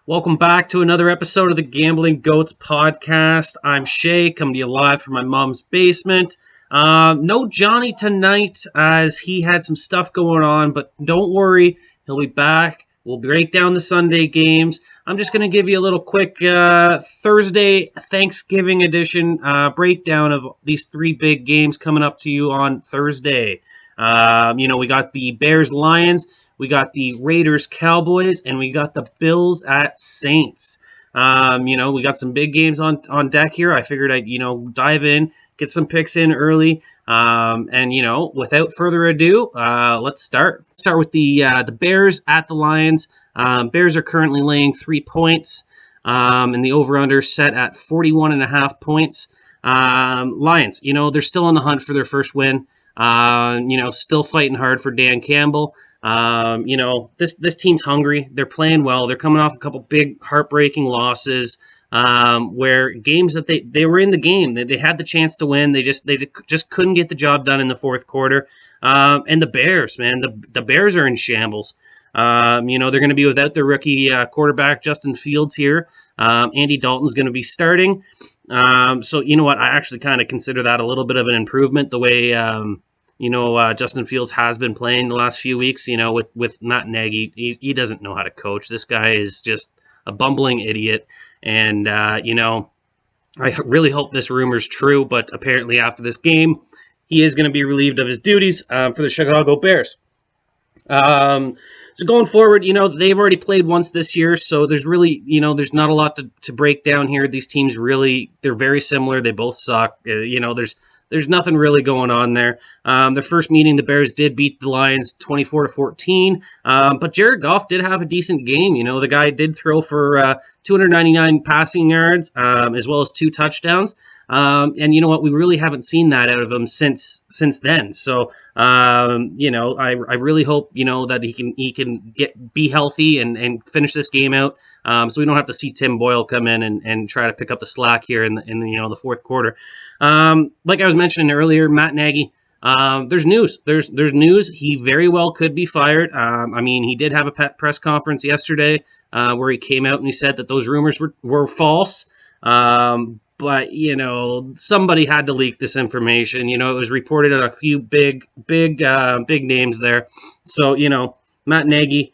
Welcome back to another episode of the Gambling Goatz podcast. I'm Shea, coming to you live from my mom's basement. No Johnny tonight as he had some stuff going on, but don't worry, he'll be back. We'll break down the Sunday games. I'm just going to give you a little quick Thursday Thanksgiving edition breakdown of these three big games coming up to you on Thursday. We got the Bears-Lions. We got the Raiders-Cowboys, and we got the Bills at Saints. We got some big games on deck here. I figured I'd, dive in, get some picks in early. Without further ado, let's start. Start with the Bears at the Lions. Bears are currently laying 3 points, and the over-under set at 41.5 points. Lions, they're still on the hunt for their first win. Still fighting hard for Dan Campbell. This team's hungry. They're playing well. They're coming off a couple big heartbreaking losses, where games that they were in the game. They had the chance to win. They just couldn't get the job done in the fourth quarter. And the Bears, man, the Bears are in shambles. They're going to be without their rookie quarterback, Justin Fields here. Andy Dalton's going to be starting. So you know what? I actually kind of consider that a little bit of an improvement, the way, Justin Fields has been playing the last few weeks, with Matt Nagy. He doesn't know how to coach. This guy is just a bumbling idiot. And, I really hope this rumor's true, but apparently after this game, he is going to be relieved of his duties for the Chicago Bears. So going forward, they've already played once this year, so there's really, there's not a lot to break down here. These teams really, they're very similar. They both suck. There's nothing really going on there. Their first meeting, the Bears did beat the Lions 24-14, but Jared Goff did have a decent game. The guy did throw for 299 passing yards, as well as 2 touchdowns. And you know what? We really haven't seen that out of him since then. So, I really hope, that he can be healthy and finish this game out. So we don't have to see Tim Boyle come in and try to pick up the slack here in the fourth quarter. Like I was mentioning earlier, Matt Nagy, there's news. There's news. He very well could be fired. He did have a press conference yesterday, where he came out and he said that those rumors were false. But, somebody had to leak this information. It was reported at a few big names there. So, Matt Nagy,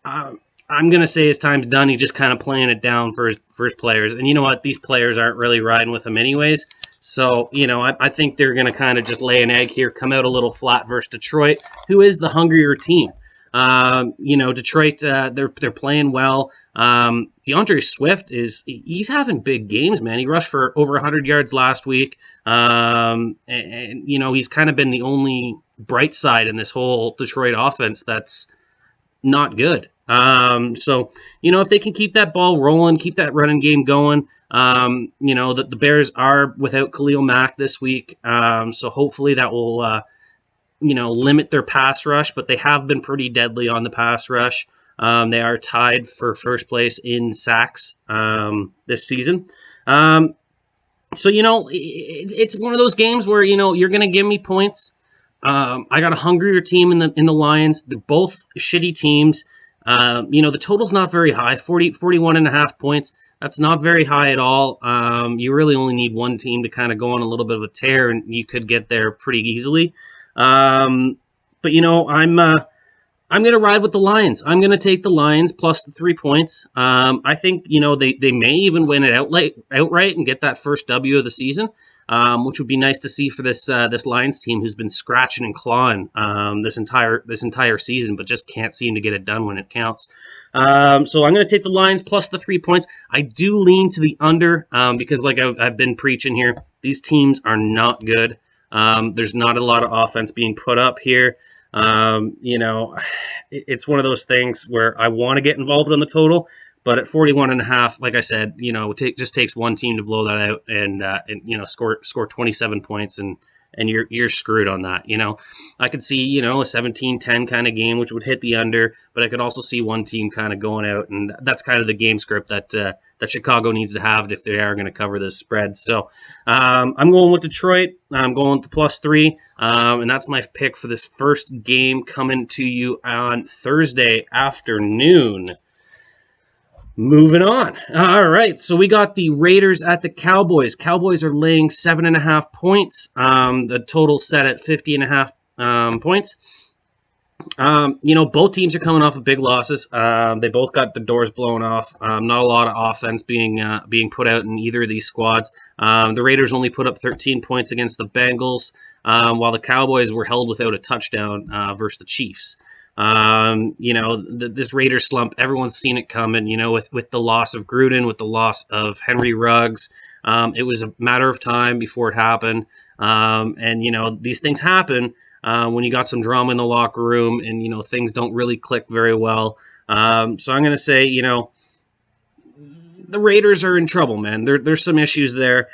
I'm going to say his time's done. He's just kind of playing it down for his players. And you know what? These players aren't really riding with him anyways. So, I think they're going to kind of just lay an egg here, come out a little flat versus Detroit, who is the hungrier team. Detroit, they're playing well. DeAndre Swift he's having big games, man. He rushed for over 100 yards last week. He's kind of been the only bright side in this whole Detroit offense that's not good. If they can keep that ball rolling, keep that running game going, the Bears are without Khalil Mack this week. So hopefully that will, limit their pass rush, but they have been pretty deadly on the pass rush. They are tied for first place in sacks this season. It's one of those games where, you're going to give me points. I got a hungrier team in the Lions. They're both shitty teams. The total's not very high, 41.5 points. That's not very high at all. You really only need one team to kind of go on a little bit of a tear, and you could get there pretty easily. I'm going to ride with the Lions. I'm going to take the Lions plus the 3 points. I think, they may even win it outright and get that first W of the season, which would be nice to see for this Lions team who's been scratching and clawing this entire season, but just can't seem to get it done when it counts. So I'm going to take the Lions plus the 3 points. I do lean to the under because, like I've been preaching here, these teams are not good. There's not a lot of offense being put up here. It's one of those things where I want to get involved in the total, but at 41.5, like I said, it just takes one team to blow that out and score 27 points and you're screwed on that. I could see, a 17-10 kind of game, which would hit the under, but I could also see one team kind of going out, and that's kind of the game script that Chicago needs to have if they are going to cover this spread. So I'm going with Detroit. I'm going with the +3, and that's my pick for this first game coming to you on Thursday afternoon. Moving on. All right, so we got the Raiders at the Cowboys. Cowboys are laying 7.5 points. The total set at 50.5 points. Both teams are coming off of big losses. They both got the doors blown off. Not a lot of offense being put out in either of these squads. The Raiders only put up 13 points against the Bengals, while the Cowboys were held without a touchdown versus the Chiefs. This Raiders slump, everyone's seen it coming, with the loss of Gruden, with the loss of Henry Ruggs. It was a matter of time before it happened. These things happen when you got some drama in the locker room and, things don't really click very well. So I'm going to say, the Raiders are in trouble, man. There's some issues there.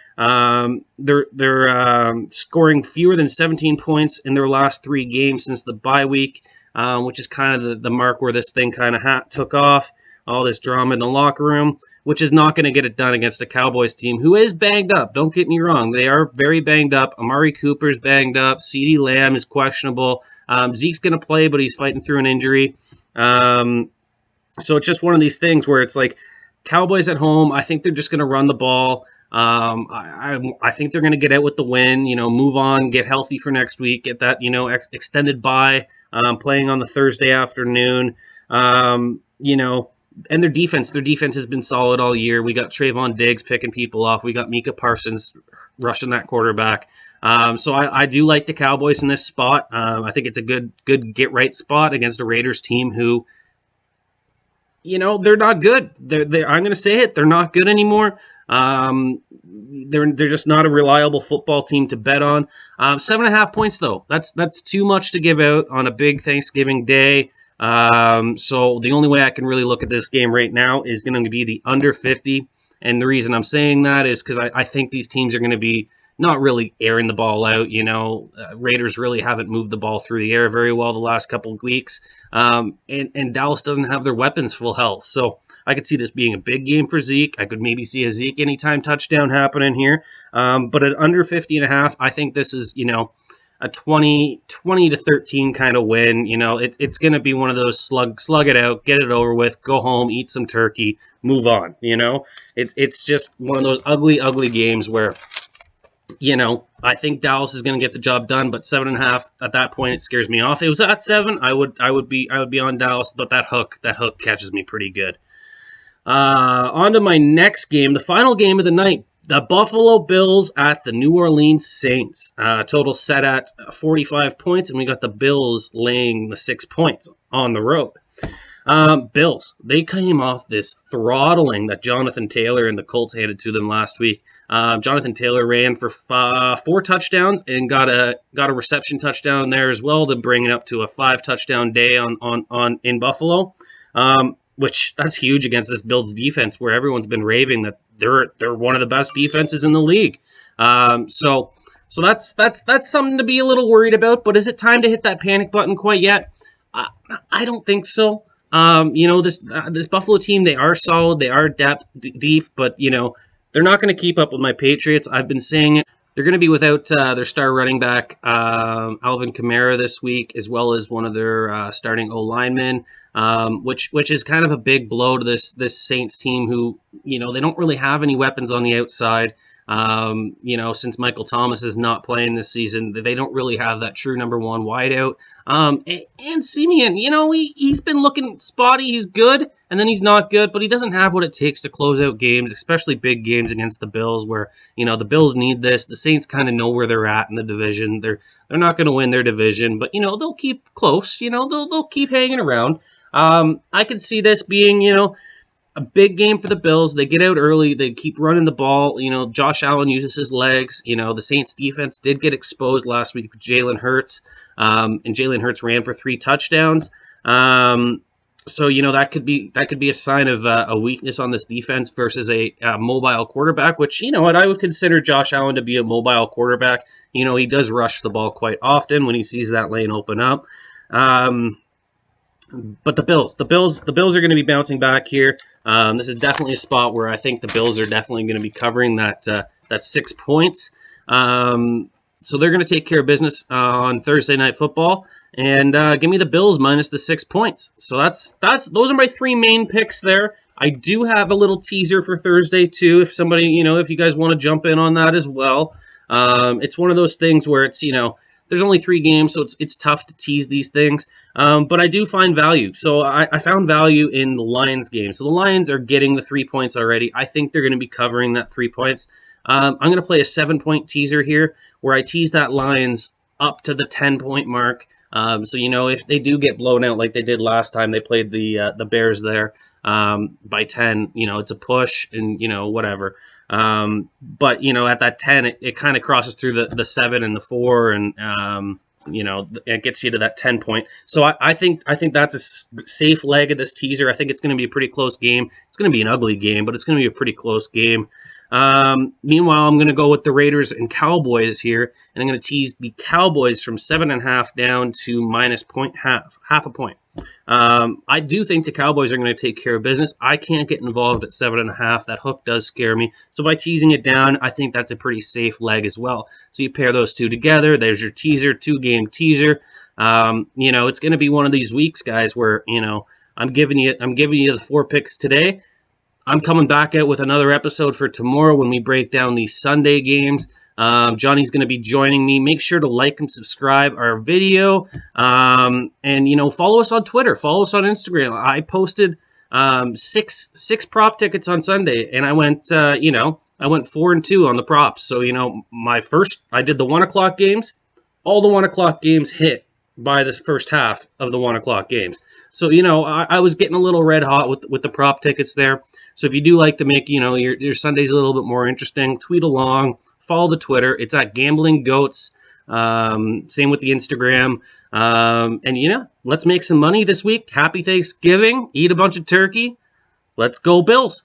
They're scoring fewer than 17 points in their last 3 games since the bye week, which is kind of the mark where this thing kind of took off. All this drama in the locker room, which is not going to get it done against a Cowboys team who is banged up. Don't get me wrong. They are very banged up. Amari Cooper's banged up. CeeDee Lamb is questionable. Zeke's going to play, but he's fighting through an injury. So it's just one of these things where it's like, Cowboys at home, I think they're just going to run the ball. I think they're going to get out with the win, move on, get healthy for next week, get that, extended bye, playing on the Thursday afternoon. And their defense has been solid all year. We got Trayvon Diggs picking people off. We got Micah Parsons rushing that quarterback. So I do like the Cowboys in this spot. I think it's a good get-right spot against a Raiders team who, they're not good. I'm going to say it. They're not good anymore. They're just not a reliable football team to bet on. 7.5 points, though. That's too much to give out on a big Thanksgiving day. So the only way I can really look at this game right now is going to be the under 50. And the reason I'm saying that is because I think these teams are going to be not really airing the ball out. Raiders really haven't moved the ball through the air very well the last couple of weeks. And Dallas doesn't have their weapons full health. So I could see this being a big game for Zeke. I could maybe see a Zeke anytime touchdown happening here. But at under 50.5, I think this is, a 20 to 13 kind of win. It's going to be one of those slug it out, get it over with, go home, eat some turkey, move on. It's just one of those ugly games where, I think Dallas is going to get the job done, but 7.5 at that point, it scares me off. It was at 7, I would be on Dallas, but that hook catches me pretty good. On to my next game, the final game of the night. The Buffalo Bills at the New Orleans Saints. Total set at 45 points, and we got the Bills laying the 6 points on the road. Bills, they came off this throttling that Jonathan Taylor and the Colts handed to them last week. Jonathan Taylor ran for 4 touchdowns and got a reception touchdown there as well to bring it up to a 5 touchdown day on in Buffalo. Which that's huge against this Bills defense, where everyone's been raving that they're one of the best defenses in the league. So that's something to be a little worried about. But is it time to hit that panic button quite yet? I don't think so. This Buffalo team, they are solid, they are deep, but they're not going to keep up with my Patriots. I've been saying it. They're going to be without their star running back, Alvin Kamara, this week, as well as one of their starting O-linemen, which is kind of a big blow to this Saints team who, they don't really have any weapons on the outside. Since Michael Thomas is not playing this season, they don't really have that true number 1 wideout. And Simeon, he's been looking spotty. He's good, and then he's not good, but he doesn't have what it takes to close out games, especially big games against the Bills, where, the Bills need this. The Saints kind of know where they're at in the division. They're not going to win their division, but, they'll keep close. They'll keep hanging around. I could see this being, a big game for the Bills. They get out early. They keep running the ball. Josh Allen uses his legs. The Saints defense did get exposed last week with Jalen Hurts. And Jalen Hurts ran for 3 touchdowns. So that could be a sign of a weakness on this defense versus a mobile quarterback, which, I would consider Josh Allen to be a mobile quarterback. He does rush the ball quite often when he sees that lane open up. But the Bills are going to be bouncing back here. This is definitely a spot where I think the Bills are definitely going to be covering that 6 points. So they're going to take care of business on Thursday Night Football, and give me the Bills minus the 6 points. So those are my 3 main picks there. I do have a little teaser for Thursday too. If somebody, if you guys want to jump in on that as well. It's one of those things where it's, there's only 3 games, so it's tough to tease these things. But I do find value. So I found value in the Lions game. So the Lions are getting the 3 points already. I think they're going to be covering that 3 points. I'm going to play a 7-point teaser here where I tease that Lions up to the 10-point mark. So, if they do get blown out like they did last time, they played the Bears there by 10, it's a push and, whatever. But, at that 10, it kind of crosses through the 7 and the 4 and, it gets you to that 10 point. So I think that's a safe leg of this teaser. I think it's going to be a pretty close game. It's going to be an ugly game, but it's going to be a pretty close game. Meanwhile, I'm going to go with the Raiders and Cowboys here, and I'm going to tease the Cowboys from 7.5 down to minus half a point. I do think the Cowboys are going to take care of business. I can't get involved at 7.5. That hook does scare me. So by teasing it down, I think that's a pretty safe leg as well. So you pair those two together. There's your teaser, 2-game teaser. It's going to be one of these weeks, guys, where I'm giving you the 4 picks today. I'm coming back out with another episode for tomorrow when we break down these Sunday games. Johnny's going to be joining me. Make sure to like and subscribe our video. And, follow us on Twitter. Follow us on Instagram. I posted 6 prop tickets on Sunday, and I went 4-2 on the props. So, I did the 1 o'clock games. All the 1 o'clock games hit by the first half of the 1 o'clock games. So, I was getting a little red hot with the prop tickets there. So if you do like to make, your Sundays a little bit more interesting, tweet along, follow the Twitter. It's at Gambling Goatz. Same with the Instagram. And, let's make some money this week. Happy Thanksgiving. Eat a bunch of turkey. Let's go Bills.